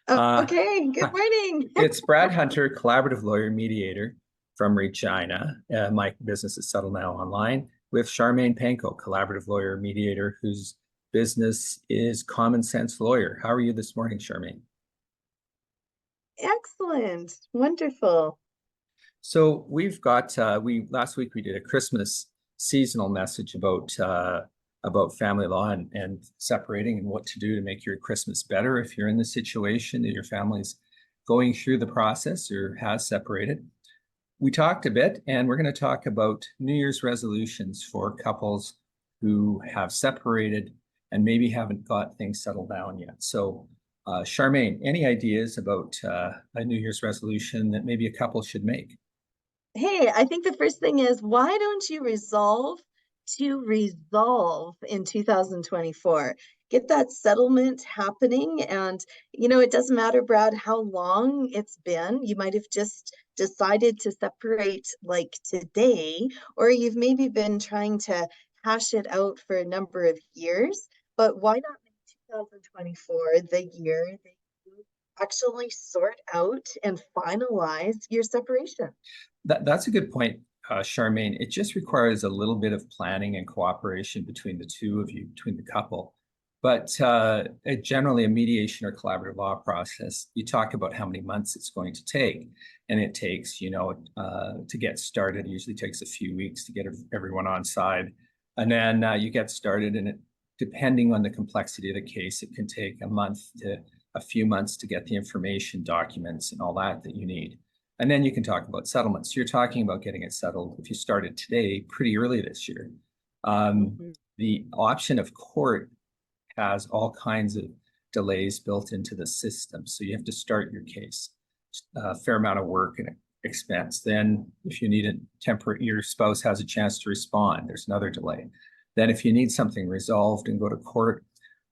Okay, good morning. It's Brad Hunter, collaborative lawyer mediator from Regina. My business is Settle Now Online with Charmaine Panko, collaborative lawyer mediator whose business is Common Sense Lawyer. How are you this morning, Charmaine? Excellent. Wonderful. So we've got we last week we did a Christmas seasonal message about family law and separating and what to do to make your Christmas better if you're in the situation that your family's going through the process or has separated. We talked a bit, and we're going to talk about New Year's resolutions for couples who have separated and maybe haven't got things settled down yet. So, Charmaine, any ideas about a New Year's resolution that maybe a couple should make? Hey, I think the first thing is why don't you resolve to resolve in 2024? Get that settlement happening. And, it doesn't matter, Brad, how long it's been. You might have just decided to separate like today, or you've maybe been trying to hash it out for a number of years. But why not make 2024 the year that you actually sort out and finalize your separation? That's a good point, Charmaine. It just requires a little bit of planning and cooperation between the two of you, between the couple. But generally, a mediation or collaborative law process, you talk about how many months it's going to take. And it takes, to get started, it usually takes a few weeks to get everyone on side. And then you get started, and depending on the complexity of the case, it can take a month to a few months to get the information, documents, and all that you need. And then you can talk about settlements. You're talking about getting it settled if you started today, pretty early this year. Mhm. The option of court has all kinds of delays built into the system. So you have to start your case, a fair amount of work and expense. Then if you need a temporary, your spouse has a chance to respond, there's another delay. Then if you need something resolved and go to court,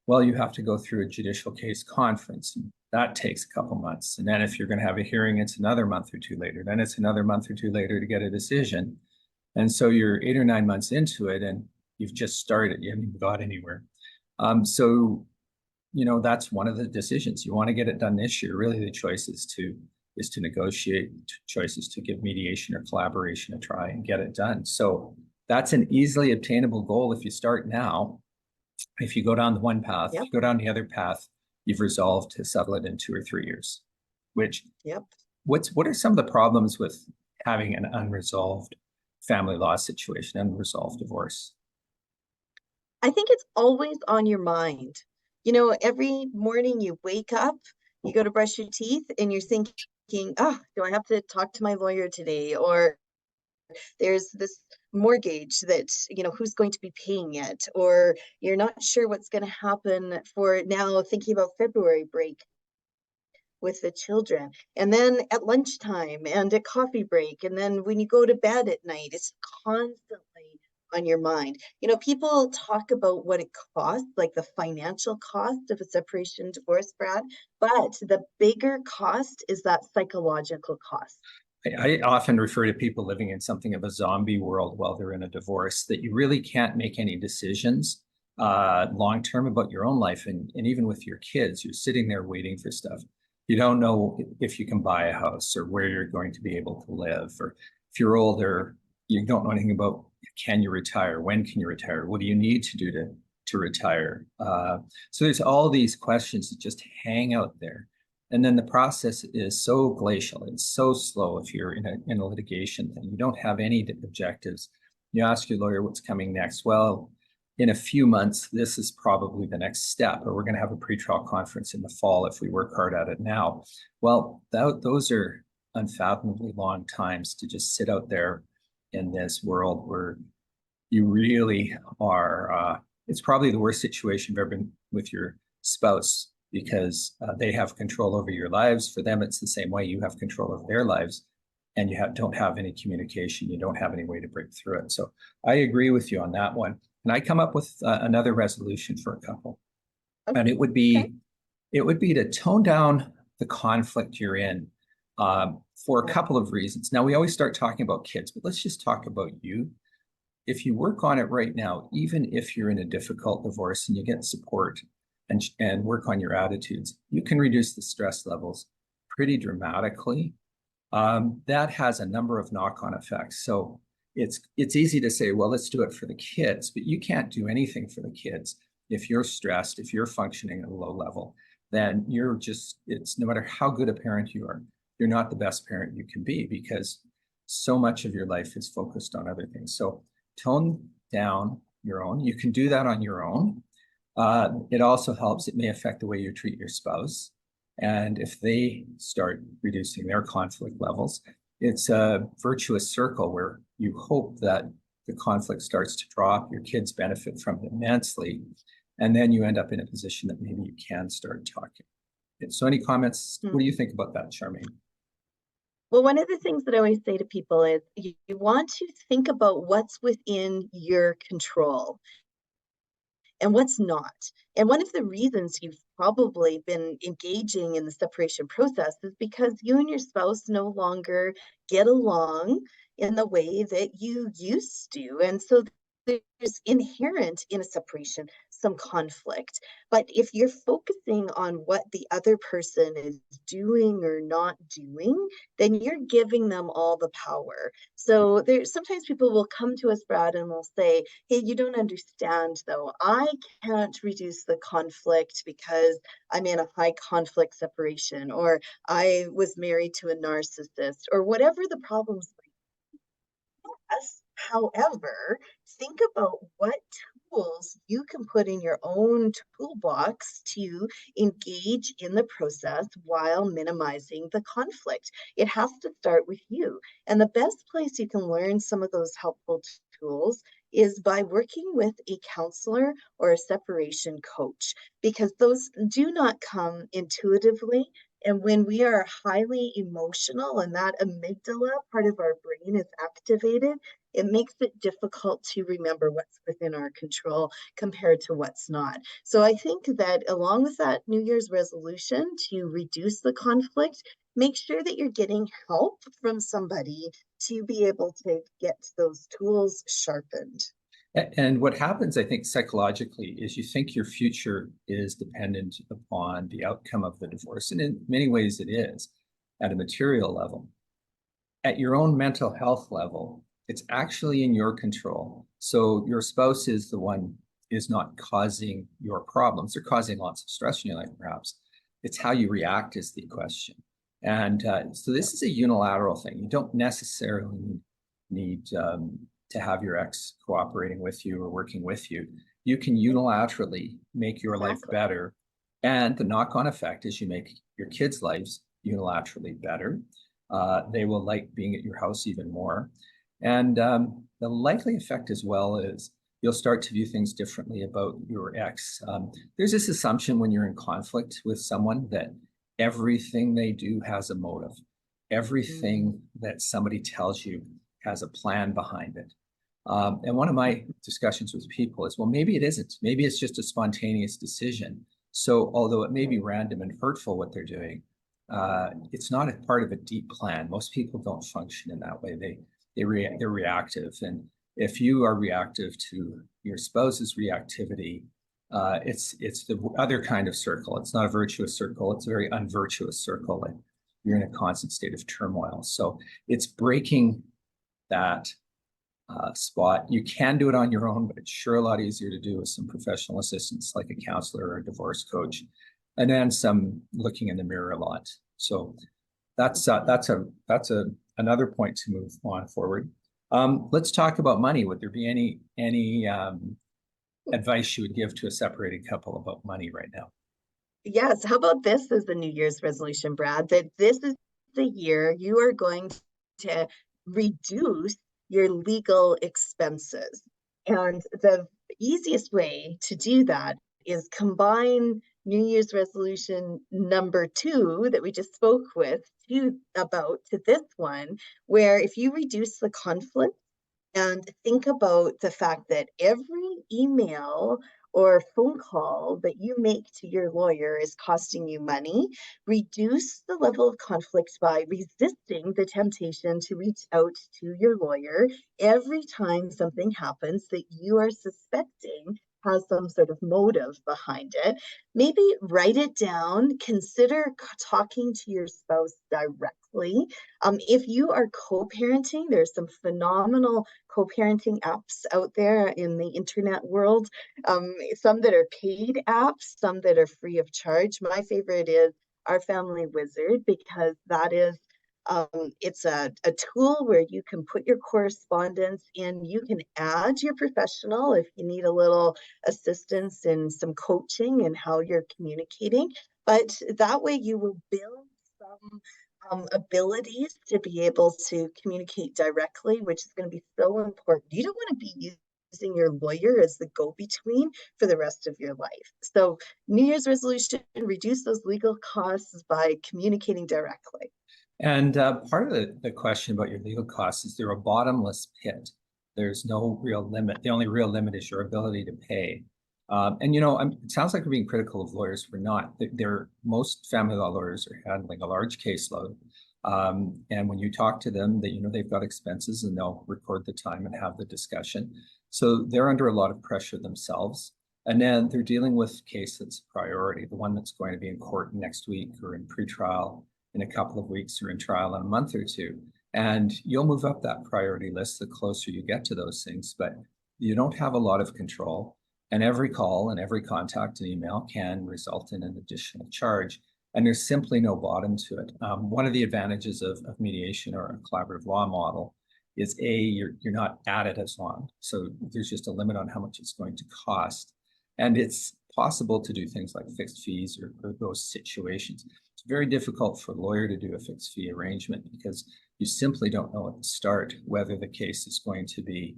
well, you have to go through a judicial case conference. And that takes a couple months. And then if you're going to have a hearing, it's another month or two later. Then it's another month or two later to get a decision. And so you're 8 or 9 months into it and you've just started. You haven't even got anywhere. So, that's one of the decisions. You want to get it done this year. Really, the choice is to negotiate, choice is to give mediation or collaboration a try and get it done. So that's an easily obtainable goal if you start now. If you go down the one path, if Yep. you go down the other path, you've resolved to settle it in 2 or 3 years. Which Yep. what are some of the problems with having an unresolved family law situation, unresolved divorce? I think it's always on your mind. Every morning you wake up, you go to brush your teeth, and you're thinking, do I have to talk to my lawyer today? Or there's this mortgage that, who's going to be paying it? Or you're not sure what's going to happen for now, thinking about February break with the children. And then at lunchtime and at coffee break. And then when you go to bed at night, it's constantly on your mind. People talk about what it costs, like the financial cost of a separation divorce, Brad, but the bigger cost is that psychological cost. I often refer to people living in something of a zombie world while they're in a divorce, that you really can't make any decisions long term about your own life. And even with your kids, you're sitting there waiting for stuff. You don't know if you can buy a house or where you're going to be able to live. Or if you're older, you don't know anything about, can you retire? When can you retire? What do you need to do to retire? So there's all these questions that just hang out there. And then the process is so glacial. It's so slow if you're in a litigation thing. You don't have any objectives. You ask your lawyer what's coming next. Well, in a few months, this is probably the next step, or we're going to have a pretrial conference in the fall if we work hard at it now. Well, those are unfathomably long times to just sit out there in this world where you really are. It's probably the worst situation you've ever been with your spouse, because they have control over your lives. For them, it's the same way. You have control over their lives, and you don't have any communication. You don't have any way to break through it. So I agree with you on that one. And I come up with another resolution for a couple, and it would Okay. be to tone down the conflict you're in for a couple of reasons. Now, we always start talking about kids, but let's just talk about you. If you work on it right now, even if you're in a difficult divorce and you get support, and work on your attitudes, you can reduce the stress levels pretty dramatically. That has a number of knock-on effects. So it's easy to say, well, let's do it for the kids, but you can't do anything for the kids if you're stressed, if you're functioning at a low level. Then it's no matter how good a parent you are, you're not the best parent you can be because so much of your life is focused on other things. So tone down your own. You can do that on your own. It also helps. It may affect the way you treat your spouse. And if they start reducing their conflict levels, it's a virtuous circle where you hope that the conflict starts to drop, your kids benefit from it immensely, and then you end up in a position that maybe you can start talking. So any comments? What do you think about that, Charmaine? Well, one of the things that I always say to people is you want to think about what's within your control and what's not. And one of the reasons you've probably been engaging in the separation process is because you and your spouse no longer get along in the way that you used to. And so there's inherent in a separation some conflict. But if you're focusing on what the other person is doing or not doing, then you're giving them all the power. So there's sometimes people will come to us, Brad, and will say, hey, you don't understand though. I can't reduce the conflict because I'm in a high conflict separation, or I was married to a narcissist, or whatever the problems might be. However, think about what tools you can put in your own toolbox to engage in the process while minimizing the conflict. It has to start with you. And the best place you can learn some of those helpful tools is by working with a counselor or a separation coach, because those do not come intuitively. And when we are highly emotional and that amygdala part of our brain is activated, it makes it difficult to remember what's within our control compared to what's not. So I think that along with that New Year's resolution to reduce the conflict, make sure that you're getting help from somebody to be able to get those tools sharpened. And what happens, I think, psychologically is you think your future is dependent upon the outcome of the divorce. And in many ways it is at a material level. At your own mental health level, it's actually in your control. So your spouse is the one is not causing your problems. They're causing lots of stress in your life, perhaps. It's how you react is the question. And so this is a unilateral thing. You don't necessarily need to have your ex cooperating with you or working with you. You can unilaterally make your life better. And the knock-on effect is you make your kids' lives unilaterally better. They will like being at your house even more. And the likely effect as well is you'll start to view things differently about your ex. There's this assumption when you're in conflict with someone that everything they do has a motive. Everything that somebody tells you has a plan behind it. And one of my discussions with people is, well, maybe it isn't. Maybe it's just a spontaneous decision. So although it may be random and hurtful what they're doing, it's not a part of a deep plan. Most people don't function in that way. They're reactive. And if you are reactive to your spouse's reactivity, it's the other kind of circle. It's not a virtuous circle. It's a very unvirtuous circle. And you're in a constant state of turmoil. So it's breaking that spot. You can do it on your own, but it's sure a lot easier to do with some professional assistance like a counselor or a divorce coach, and then some looking in the mirror a lot. So that's another point to move on forward. Let's talk about money. Would there be any advice you would give to a separated couple about money right now? Yes. How about this as the New Year's resolution, Brad? That this is the year you are going to reduce your legal expenses. And the easiest way to do that is combine New Year's resolution number 2 that we just spoke about to this one, where if you reduce the conflict and think about the fact that every email or phone call that you make to your lawyer is costing you money, reduce the level of conflict by resisting the temptation to reach out to your lawyer every time something happens that you are suspecting has some sort of motive behind it, maybe write it down. Consider talking to your spouse directly. If you are co-parenting, there's some phenomenal co-parenting apps out there in the internet world. Some that are paid apps, some that are free of charge. My favorite is Our Family Wizard, because that is it's a tool where you can put your correspondence in. You can add your professional if you need a little assistance and some coaching in how you're communicating. But that way you will build some abilities to be able to communicate directly, which is going to be so important. You don't want to be using your lawyer as the go-between for the rest of your life. So New Year's resolution, reduce those legal costs by communicating directly. And part of the question about your legal costs is they're a bottomless pit. There's no real limit. The only real limit is your ability to pay. And it sounds like we're being critical of lawyers. We're not. Most family law lawyers are handling a large caseload. And when you talk to them, they've got expenses and they'll record the time and have the discussion. So they're under a lot of pressure themselves. And then they're dealing with a case that's priority, the one that's going to be in court next week or in pretrial in a couple of weeks or in trial in a month or two. And you'll move up that priority list the closer you get to those things, but you don't have a lot of control. And every call and every contact and email can result in an additional charge. And there's simply no bottom to it. One of the advantages of mediation or a collaborative law model is you're not at it as long. So there's just a limit on how much it's going to cost. And it's possible to do things like fixed fees or those situations. It's very difficult for a lawyer to do a fixed fee arrangement because you simply don't know at the start whether the case is going to be,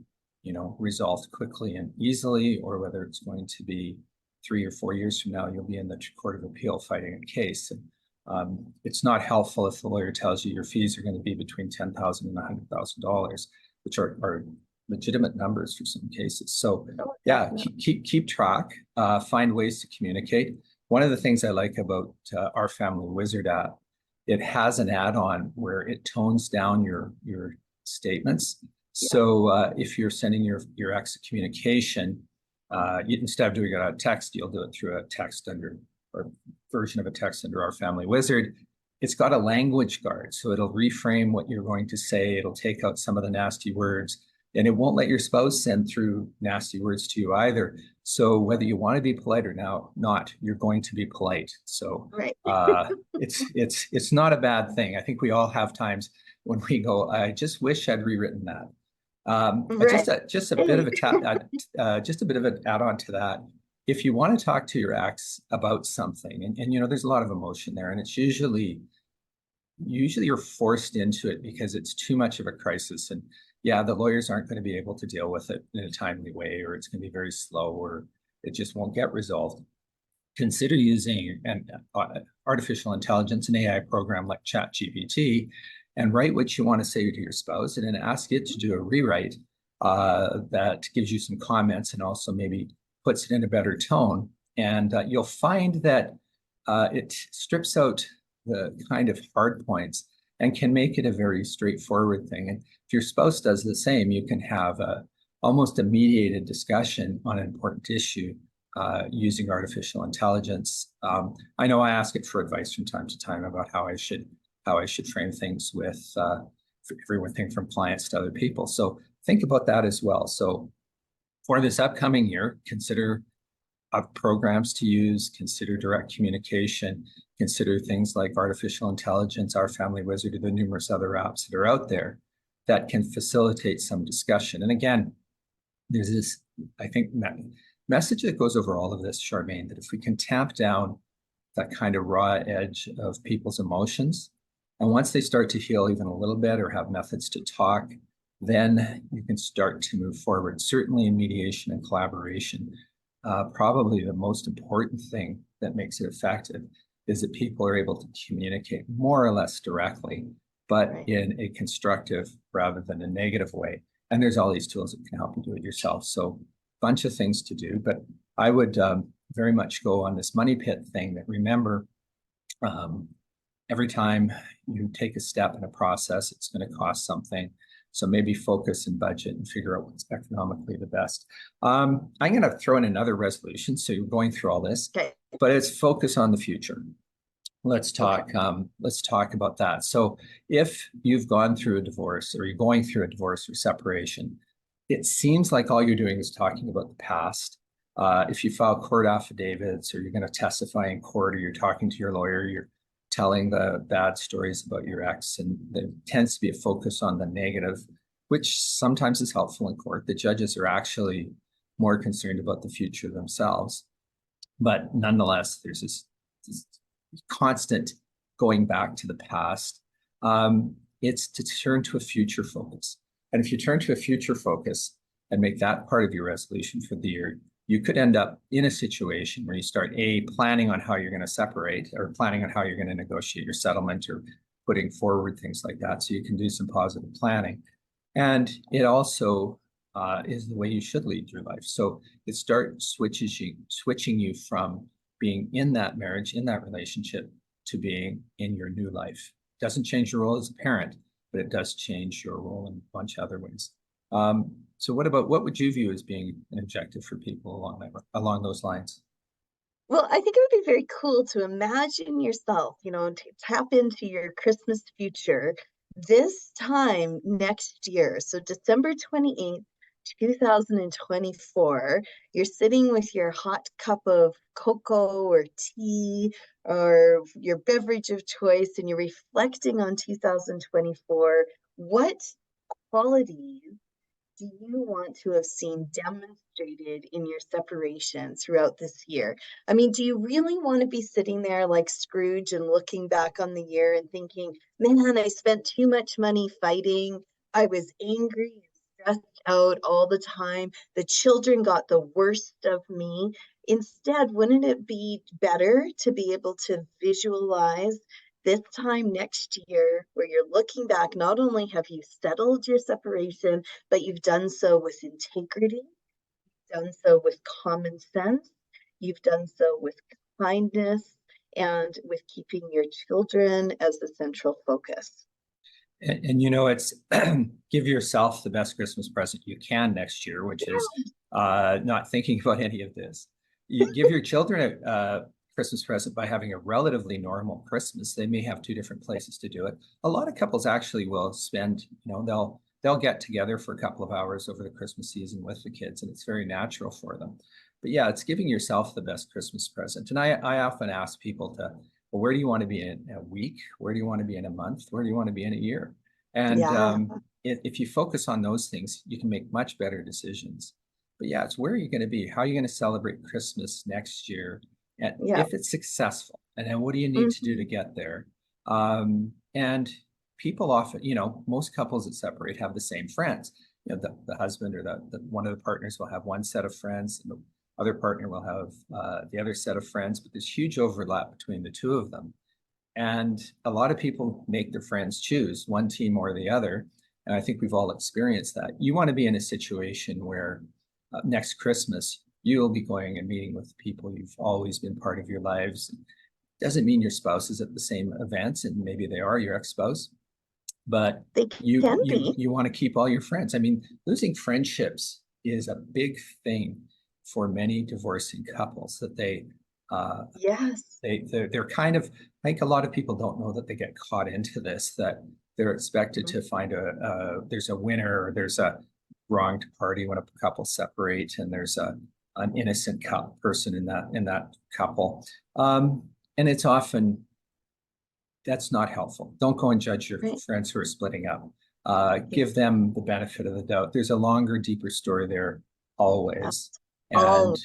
resolved quickly and easily, or whether it's going to be 3 or 4 years from now, you'll be in the Court of Appeal fighting a case. And it's not helpful if the lawyer tells you your fees are going to be between $10,000 and $100,000, which are legitimate numbers for some cases. So yeah, keep track, find ways to communicate. One of the things I like about Our Family Wizard app, it has an add-on where it tones down your statements. Yeah. So if you're sending your ex a communication, instead of doing it on text, you'll do it through a text or version of a text under Our Family Wizard. It's got a language guard, so it'll reframe what you're going to say. It'll take out some of the nasty words. And it won't let your spouse send through nasty words to you either. So whether you want to be polite or not, you're going to be polite. So right. It's not a bad thing. I think we all have times when we go, I just wish I'd rewritten that. Right. Just a bit of an add-on to that. If you want to talk to your ex about something, and there's a lot of emotion there, and it's usually you're forced into it because it's too much of a crisis. And yeah, the lawyers aren't going to be able to deal with it in a timely way, or it's going to be very slow, or it just won't get resolved. Consider using an artificial intelligence, an AI program like ChatGPT, and write what you want to say to your spouse, and then ask it to do a rewrite that gives you some comments and also maybe puts it in a better tone. And you'll find that it strips out the kind of hard points and can make it a very straightforward thing. And if your spouse does the same, you can have almost a mediated discussion on an important issue using artificial intelligence. I know I ask it for advice from time to time about how I should frame things with everything from clients to other people. So think about that as well. So for this upcoming year, consider programs to use, consider direct communication, consider things like artificial intelligence, Our Family Wizard, or the numerous other apps that are out there that can facilitate some discussion. And again, there's this, I think, message that goes over all of this, Charmaine, that if we can tamp down that kind of raw edge of people's emotions, and once they start to heal even a little bit or have methods to talk, then you can start to move forward. Certainly in mediation and collaboration, probably the most important thing that makes it effective is that people are able to communicate more or less directly, but in a constructive rather than a negative way. And there's all these tools that can help you do it yourself. So a bunch of things to do, but I would very much go on this money pit thing that remember, every time you take a step in a process, it's going to cost something. So maybe focus and budget and figure out what's economically the best. I'm going to throw in another resolution. So you're going through all this, Okay. but it's focus on the future. Let's Okay. talk about that. So if you've gone through a divorce or you're going through a divorce or separation, it seems like all you're doing is talking about the past. If you file court affidavits or you're going to testify in court or you're talking to your lawyer, you're telling the bad stories about your ex, and there tends to be a focus on the negative, which sometimes is helpful in court. The judges are actually more concerned about the future themselves. But nonetheless, there's this constant going back to the past. It's to turn to a future focus. And if you turn to a future focus and make that part of your resolution for the year, you could end up in a situation where you start planning on how you're going to separate, or planning on how you're going to negotiate your settlement, or putting forward things like that. So you can do some positive planning. And it also is the way you should lead your life. So it starts switching you from being in that marriage, in that relationship, to being in your new life. It doesn't change your role as a parent, but it does change your role in a bunch of other ways. So what would you view as being an objective for people along those lines? Well, I think it would be very cool to imagine yourself, to tap into your Christmas future this time next year. So December 28th, 2024, you're sitting with your hot cup of cocoa or tea or your beverage of choice, and you're reflecting on 2024. What qualities do you want to have seen demonstrated in your separation throughout this year? I mean, do you really want to be sitting there like Scrooge and looking back on the year and thinking, man, I spent too much money fighting. I was angry and stressed out all the time. The children got the worst of me. Instead, wouldn't it be better to be able to visualize this time next year where you're looking back? Not only have you settled your separation, but you've done so with integrity, done so with common sense, you've done so with kindness, and with keeping your children as the central focus. And it's give yourself the best Christmas present you can next year, which is not thinking about any of this. You give your children a Christmas present by having a relatively normal Christmas. They may have two different places to do it. A lot of couples actually will spend, they'll get together for a couple of hours over the Christmas season with the kids, and it's very natural for them. But yeah, it's giving yourself the best Christmas present. And I often ask people well, where do you want to be in a week? Where do you want to be in a month? Where do you want to be in a year? And Yeah, if you focus on those things, you can make much better decisions. But yeah, it's where are you going to be? How are you going to celebrate Christmas next year? And yeah. if it's successful, and then what do you need to do Mhm. to get there? And people often, most couples that separate have the same friends. The husband or one of the partners will have one set of friends, and the other partner will have the other set of friends, but there's huge overlap between the two of them. And a lot of people make their friends choose one team or the other. And I think we've all experienced that. You want to be in a situation where next Christmas, you'll be going and meeting with people you've always been part of your lives. Doesn't mean your spouse is at the same events, and maybe they are your ex-spouse, but They you can you be. you want to keep all your friends. I mean, losing friendships is a big thing for many divorcing couples, that uh, Yes. they're kind of, I think a lot of people don't know that they get caught into this, that they're expected to find there's a winner, or there's a wronged party when a couple separate, and there's an innocent person in that couple. And it's often, that's not helpful. Don't go and judge your Right. friends who are splitting up. Yeah. Give them the benefit of the doubt. There's a longer, deeper story there always. All And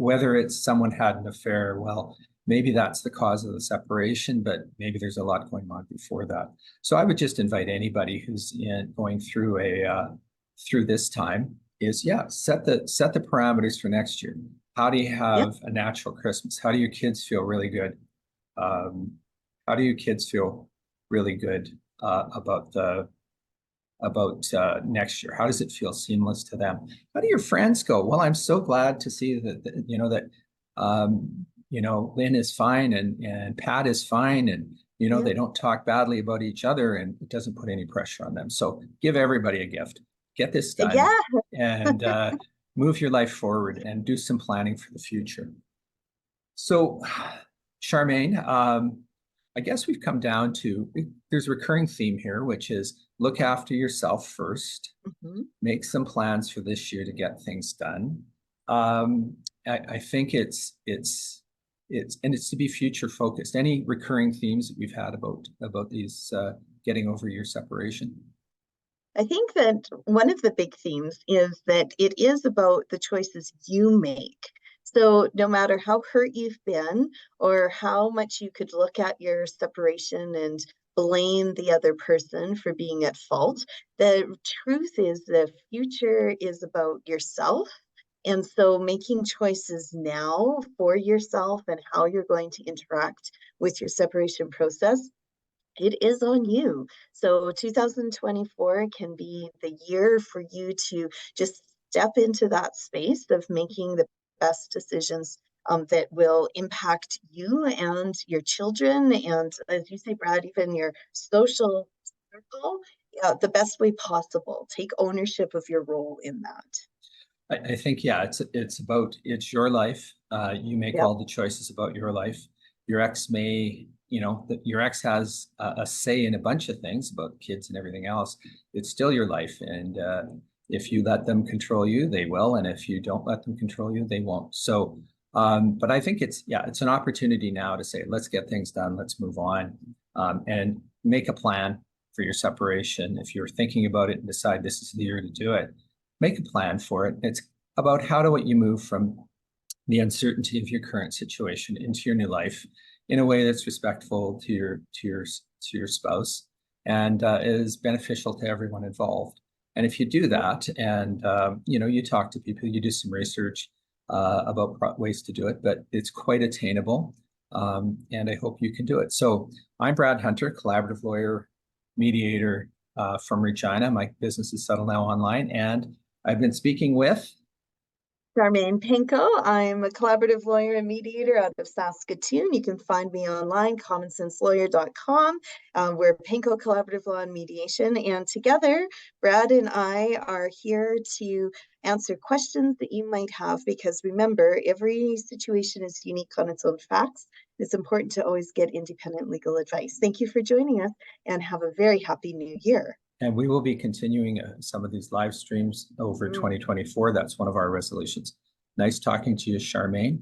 whether it's someone had an affair, well, maybe that's the cause of the separation, but maybe there's a lot going on before that. So I would just invite anybody who's going through through this time set the parameters for next year. How do you Yep. have a natural Christmas? How do your kids feel really good? Um, how do your kids feel really good about next year? How does it feel seamless to them? How do your friends go? Well, I'm so glad to see that Lynn is fine, and Pat is fine, and Yeah. They don't talk badly about each other, and it doesn't put any pressure on them. So give everybody a gift. Get this done Yeah. and move your life forward and do some planning for the future. So, Charmaine, I guess we've come down to there's a recurring theme here, which is look after yourself first, Mhm. make some plans for this year to get things done. I think it's to be future focused. Any recurring themes that we've had about these getting over your separation? I think that one of the big themes is that it is about the choices you make. So, no matter how hurt you've been or how much you could look at your separation and blame the other person for being at fault, the truth is the future is about yourself. And so, making choices now for yourself and how you're going to interact with your separation process, it is on you. So 2024 can be the year for you to just step into that space of making the best decisions that will impact you and your children. And as you say, Brad, even your social circle, the best way possible. Take ownership of your role in that. I think, yeah, it's your life. You make Yep. all the choices about your life. Your ex may, your ex has a say in a bunch of things about kids and everything else. It's still your life, and if you let them control you, they will, and if you don't let them control you, they won't. So, but I think it's an opportunity now to say, let's get things done, let's move on, and make a plan for your separation. If you're thinking about it and decide this is the year to do it, make a plan for it. It's about how do you move from the uncertainty of your current situation into your new life in a way that's respectful to your spouse and is beneficial to everyone involved. And if you do that, and you talk to people, you do some research about ways to do it, but it's quite attainable. And I hope you can do it. So I'm Brad Hunter, collaborative lawyer, mediator from Regina. My business is Settle Now Online, and I've been speaking with Charmaine Panko. I'm a collaborative lawyer and mediator out of Saskatoon. You can find me online, commonsenselawyer.com. We're Panko Collaborative Law and Mediation. And together, Brad and I are here to answer questions that you might have, because remember, every situation is unique on its own facts. It's important to always get independent legal advice. Thank you for joining us, and have a very happy new year. And we will be continuing some of these live streams over 2024. That's one of our resolutions. Nice talking to you, Charmaine.